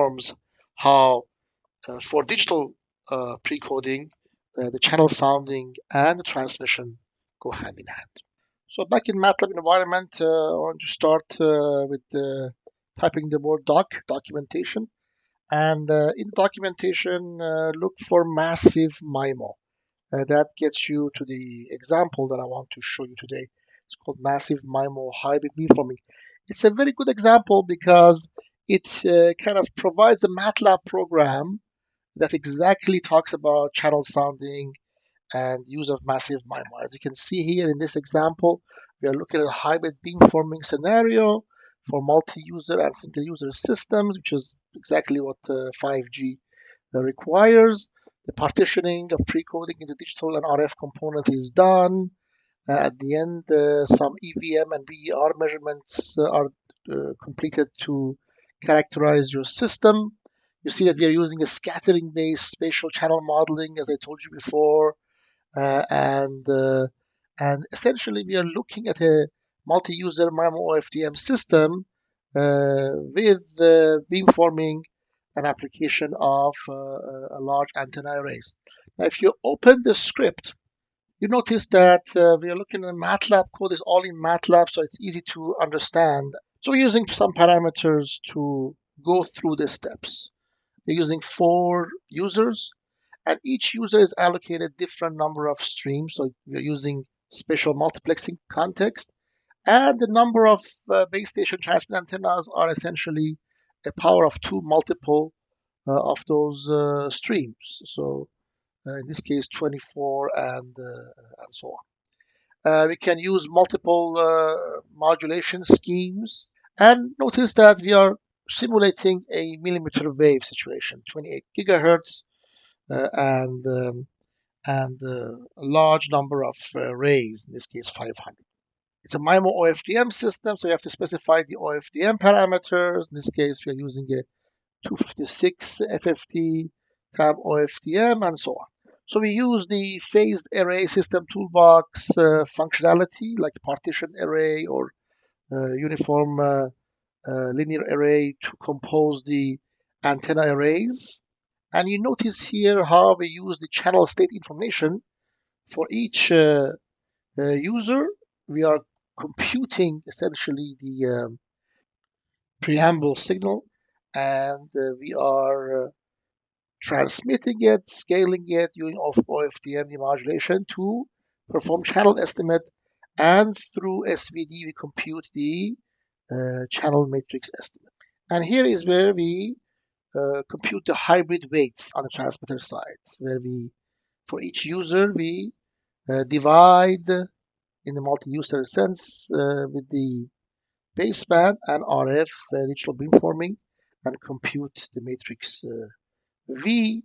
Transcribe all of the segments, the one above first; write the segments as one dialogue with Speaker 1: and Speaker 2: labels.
Speaker 1: forms how for digital pre-coding, the channel sounding and the transmission go hand in hand. So back in MATLAB environment, I want to start with typing the word documentation. And in documentation, look for massive MIMO. That gets you to the example that I want to show you today. It's called massive MIMO hybrid beamforming. It's a very good example because it kind of provides the MATLAB program that exactly talks about channel sounding and use of massive MIMO. As you can see here in this example, we are looking at a hybrid beamforming scenario for multi-user and single-user systems, which is exactly what 5G requires. The partitioning of pre-coding into digital and RF component is done. At the end, some EVM and BER measurements are completed to characterize your system. You see that we are using a scattering-based spatial channel modeling, as I told you before, and essentially we are looking at a multi-user MIMO OFDM system with beamforming an application of a large antenna arrays. Now, if you open the script, you notice that we are looking at MATLAB code is all in MATLAB, so it's easy to understand. So we're using some parameters to go through the steps. We're using 4 users, and each user is allocated different number of streams. So we're using spatial multiplexing context, and the number of base station transmit antennas are essentially a power of 2 multiple of those streams. So in this case, 24 and so on. We can use multiple modulation schemes, and notice that we are simulating a millimeter wave situation, 28 gigahertz, and a large number of rays, in this case 500. It's a MIMO OFDM system, so you have to specify the OFDM parameters. In this case, we are using a 256 FFT tab OFDM and so on. So we use the phased array system toolbox functionality like partition array or uniform linear array to compose the antenna arrays. And you notice here how we use the channel state information for each user. We are computing essentially the preamble signal, and we are transmitting it, scaling it, using OFDM demodulation to perform channel estimate, and through SVD we compute the channel matrix estimate. And here is where we compute the hybrid weights on the transmitter side, where we, for each user, we divide in the multi-user sense with the baseband and RF digital beamforming and compute the matrix V,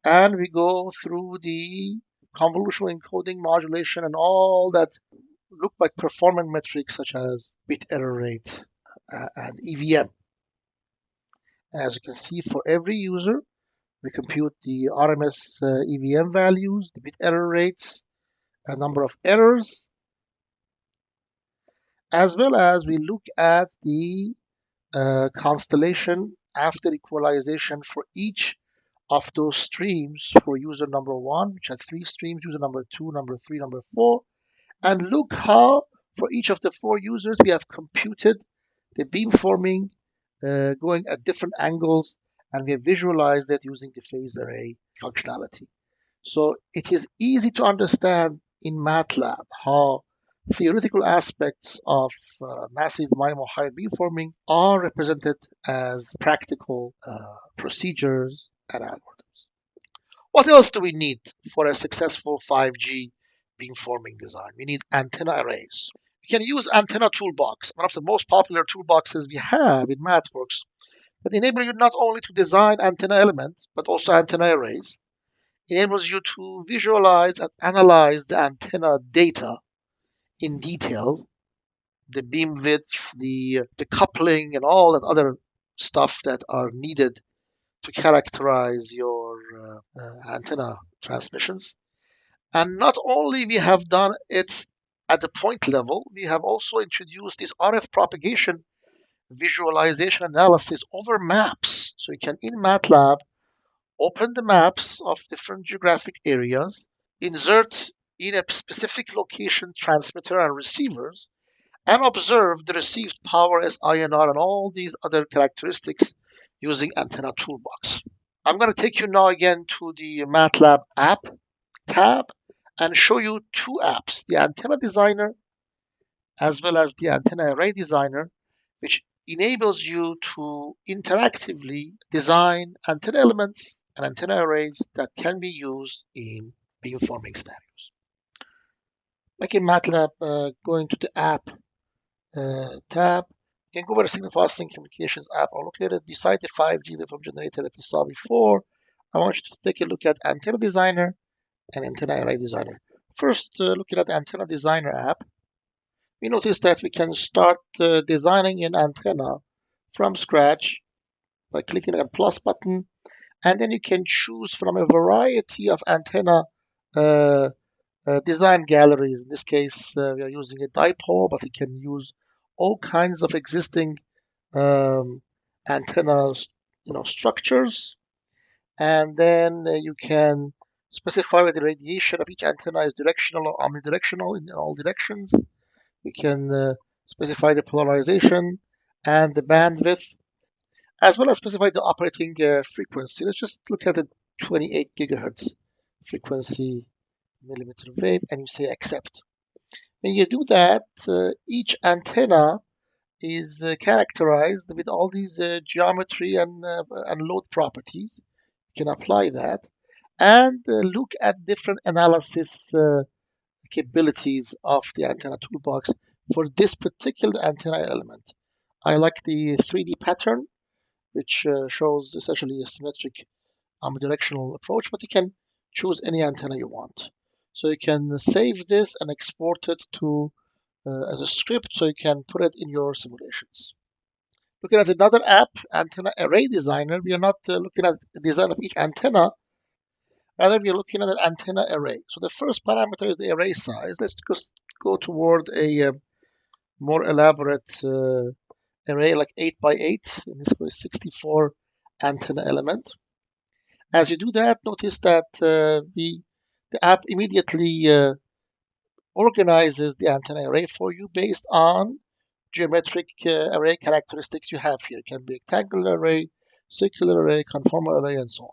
Speaker 1: and we go through the convolutional encoding modulation and all that look like performance metrics such as bit error rate and EVM. And as you can see, for every user, we compute the RMS EVM values, the bit error rates, a number of errors, as well as we look at the constellation after equalization for each of those streams for user number 1, which had 3 streams, user number 2, number 3, number 4, and look how for each of the 4 users we have computed the beamforming going at different angles, and we have visualized it using the phase array functionality. So it is easy to understand in MATLAB how theoretical aspects of massive MIMO hybrid beamforming are represented as practical procedures and algorithms. What else do we need for a successful 5G beamforming design? We need antenna arrays. We can use antenna toolbox, one of the most popular toolboxes we have in MathWorks, that enable you not only to design antenna elements, but also antenna arrays. It enables you to visualize and analyze the antenna data in detail, the beam width, the coupling, and all that other stuff that are needed to characterize your antenna transmissions. And not only we have done it at the point level, we have also introduced this RF propagation visualization analysis over maps. So you can, in MATLAB, open the maps of different geographic areas, insert in a specific location transmitter and receivers, and observe the received power as INR and all these other characteristics using Antenna Toolbox. I'm going to take you now again to the MATLAB app tab and show you two apps, the Antenna Designer as well as the Antenna Array Designer, which enables you to interactively design antenna elements and antenna arrays that can be used in beamforming scenarios. Like in MATLAB, going to the app tab, you can go over the Signal Processing Communications app or located beside the 5G waveform generator that we saw before. I want you to take a look at Antenna Designer and Antenna Array Designer. First, looking at the Antenna Designer app, we notice that we can start designing an antenna from scratch by clicking on the plus button, and then you can choose from a variety of antenna design galleries. In this case, we are using a dipole, but you can use all kinds of existing antenna structures, and then you can specify whether the radiation of each antenna is directional or omnidirectional in all directions. You can specify the polarization and the bandwidth, as well as specify the operating frequency. Let's just look at the 28 gigahertz frequency millimeter wave, and you say accept. When you do that, each antenna is characterized with all these geometry and load properties. You can apply that and look at different analysis capabilities of the antenna toolbox for this particular antenna element. I like the 3D pattern, which shows essentially a symmetric omnidirectional approach, but you can choose any antenna you want. So you can save this and export it to as a script so you can put it in your simulations. Looking at another app, Antenna Array Designer, we are not looking at the design of each antenna, rather we are looking at an antenna array. So the first parameter is the array size. Let's just go toward a more elaborate array like 8 by 8, in this case 64 antenna element. As you do that, notice that the app immediately organizes the antenna array for you based on geometric array characteristics you have here. It can be rectangular array, circular array, conformal array, and so on.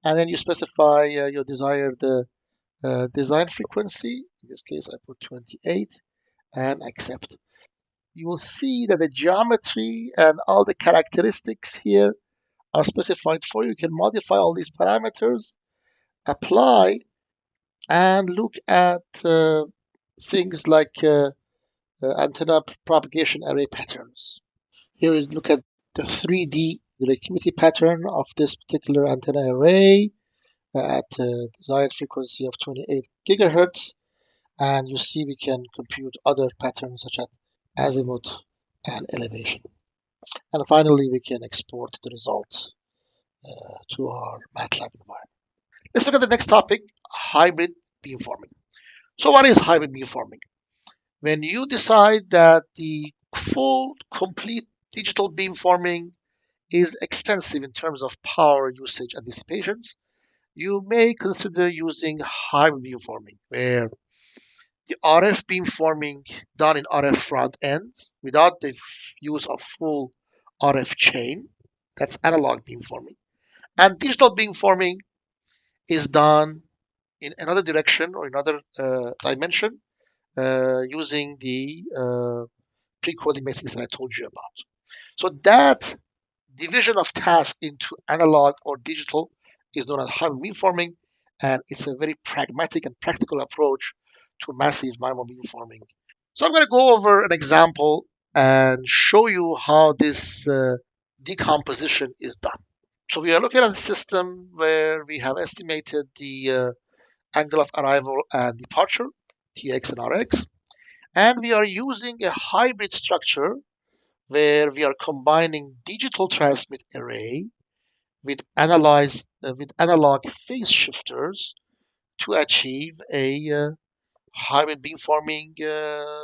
Speaker 1: And then you specify your desired design frequency. In this case, I put 28 and accept. You will see that the geometry and all the characteristics here are specified for you. You can modify all these parameters, apply, and look at things like antenna propagation array patterns. Here we look at the 3D directivity pattern of this particular antenna array at a desired frequency of 28 gigahertz. And you see we can compute other patterns such as azimuth and elevation. And finally, we can export the result to our MATLAB environment. Let's look at the next topic, hybrid beamforming. So what is hybrid beamforming? When you decide that the full, complete digital beamforming is expensive in terms of power usage and dissipations, you may consider using hybrid beamforming, where the RF beamforming done in RF front end without the use of full RF chain, that's analog beamforming, and digital beamforming is done in another direction or another dimension using the pre-coding metrics that I told you about. So that division of task into analog or digital is known as hybrid beamforming, and it's a very pragmatic and practical approach to massive MIMO beamforming. So I'm going to go over an example and show you how this decomposition is done. So we are looking at a system where we have estimated the angle of arrival and departure, Tx and Rx, and we are using a hybrid structure where we are combining digital transmit array with analog phase shifters to achieve a hybrid beamforming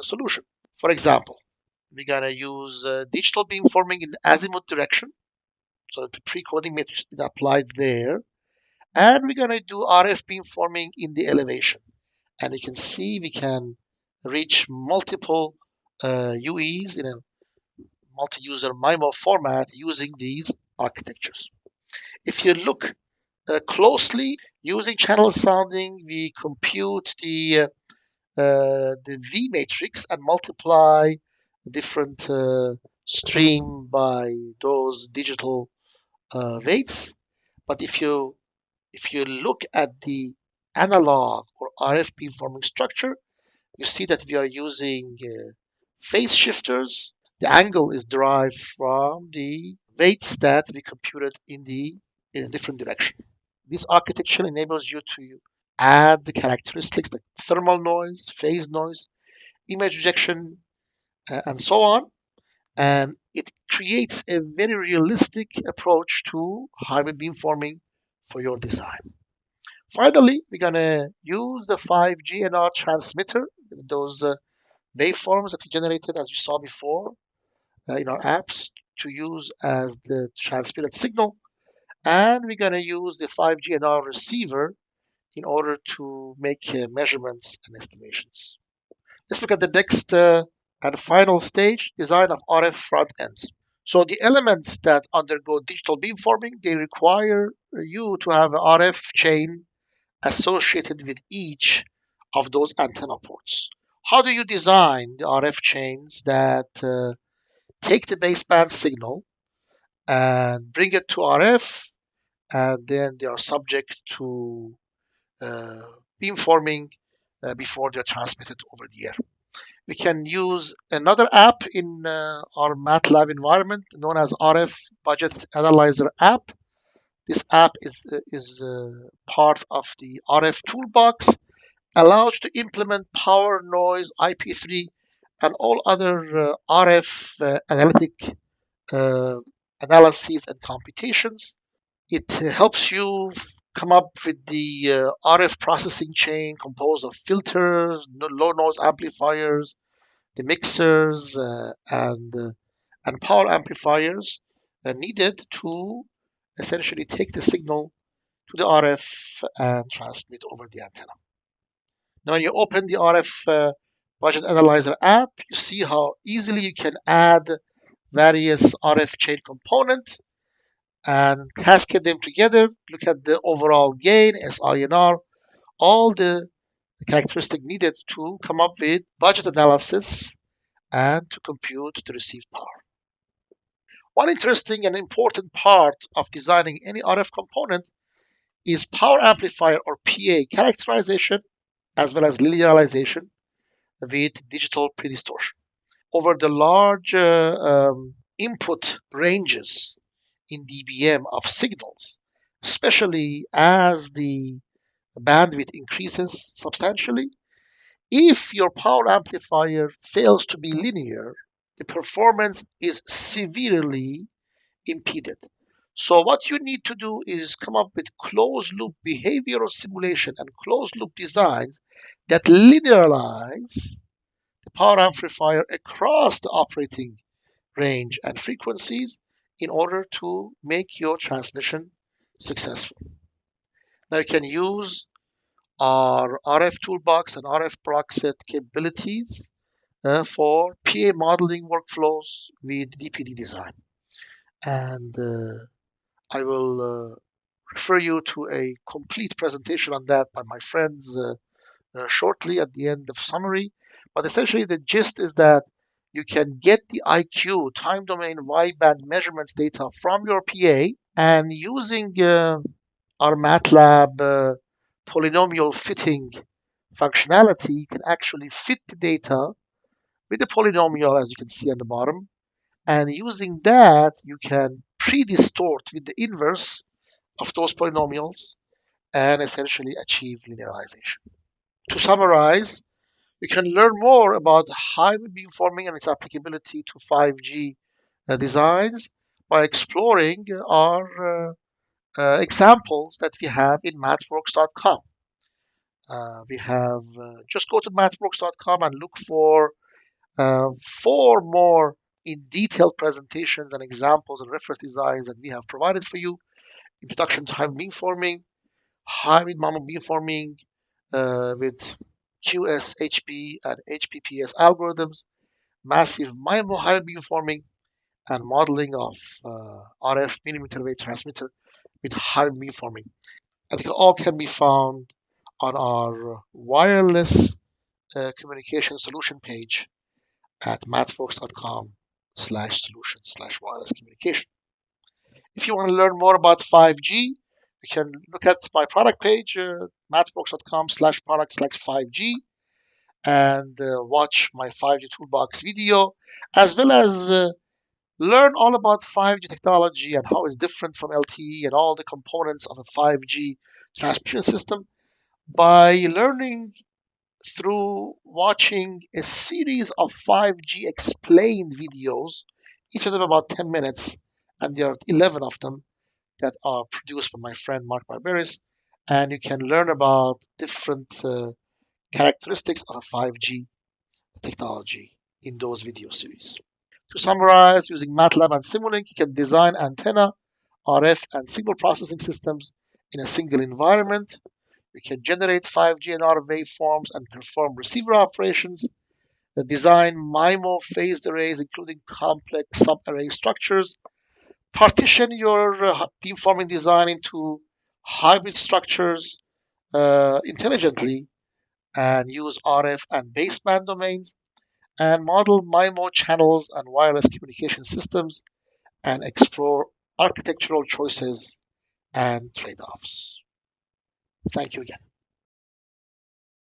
Speaker 1: solution. For example, We're gonna use digital beamforming in the azimuth direction. So the pre-coding matrix is applied there. And we're gonna do RF beamforming in the elevation. And you can see we can reach multiple UEs in a multi-user MIMO format using these architectures. If you look closely using channel sounding, we compute the V matrix and multiply different stream by those digital weights. But if you look at the analog or RF beamforming structure, you see that we are using phase shifters. The angle is derived from the weights that we computed in a different direction. This architecture enables you to add the characteristics like thermal noise, phase noise, image rejection, and so on. And it creates a very realistic approach to hybrid beamforming for your design. Finally, we're going to use the 5G NR transmitter, those waveforms that we generated as we saw before in our apps to use as the transmitted signal. And we're going to use the 5G NR receiver in order to make measurements and estimations. Let's look at the next and final stage, design of RF front ends. So the elements that undergo digital beamforming, they require you to have an RF chain associated with each of those antenna ports. How do you design the RF chains that take the baseband signal and bring it to RF, and then they are subject to uh, beamforming before they're transmitted over the air? We can use another app in our MATLAB environment known as RF Budget Analyzer app. This app is part of the RF toolbox, allows to implement power, noise, IP3, and all other RF analytic uh, analyses and computations. It helps you come up with the RF processing chain composed of filters, low noise amplifiers, the mixers, and power amplifiers needed to essentially take the signal to the RF and transmit over the antenna. Now, when you open the RF budget analyzer app, you see how easily you can add various RF chain components and cascade them together. Look at the overall gain, SINR, all the characteristic needed to come up with budget analysis and to compute the received power. One interesting and important part of designing any RF component is power amplifier or PA characterization as well as linearization with digital predistortion. Over the large input ranges in dBm of signals, especially as the bandwidth increases substantially, if your power amplifier fails to be linear, the performance is severely impeded. So what you need to do is come up with closed loop behavioral simulation and closed loop designs that linearize the power amplifier across the operating range and frequencies in order to make your transmission successful. Now you can use our RF toolbox and RF block set capabilities for PA modeling workflows with DPD design. And I will refer you to a complete presentation on that by my friends shortly at the end of summary. But essentially, the gist is that you can get the IQ, time domain wideband measurements data from your PA, and using our MATLAB polynomial fitting functionality, you can actually fit the data with the polynomial, as you can see on the bottom. And using that, you can pre-distort with the inverse of those polynomials and essentially achieve linearization. To summarize, we can learn more about hybrid beamforming and its applicability to 5G designs by exploring our examples that we have in mathworks.com. We have just go to mathworks.com and look for For more in detailed presentations and examples and reference designs that we have provided for you, introduction to hybrid beamforming, hybrid mammal beamforming with QSHP and HPPS algorithms, massive MIMO hybrid beamforming, and modeling of RF millimeter wave transmitter with hybrid beamforming. And it all can be found on our wireless communication solution page at mathworks.com/solution/wireless communication. If you want to learn more about 5G, you can look at my product page, mathworks.com/product/5G, and watch my 5G toolbox video, as well as learn all about 5G technology and how it's different from LTE and all the components of a 5G transmission system by learning through watching a series of 5G explained videos, each of them about 10 minutes, and there are 11 of them that are produced by my friend Mark Barberis, and you can learn about different characteristics of a 5G technology in those video series. To summarize, using MATLAB and Simulink, you can design antenna, RF, and signal processing systems in a single environment. You can generate 5G and RF waveforms and perform receiver operations. Design MIMO phased arrays, including complex subarray structures. Partition your beamforming design into hybrid structures intelligently and use RF and baseband domains, and model MIMO channels and wireless communication systems, and explore architectural choices and trade-offs. Thank you again.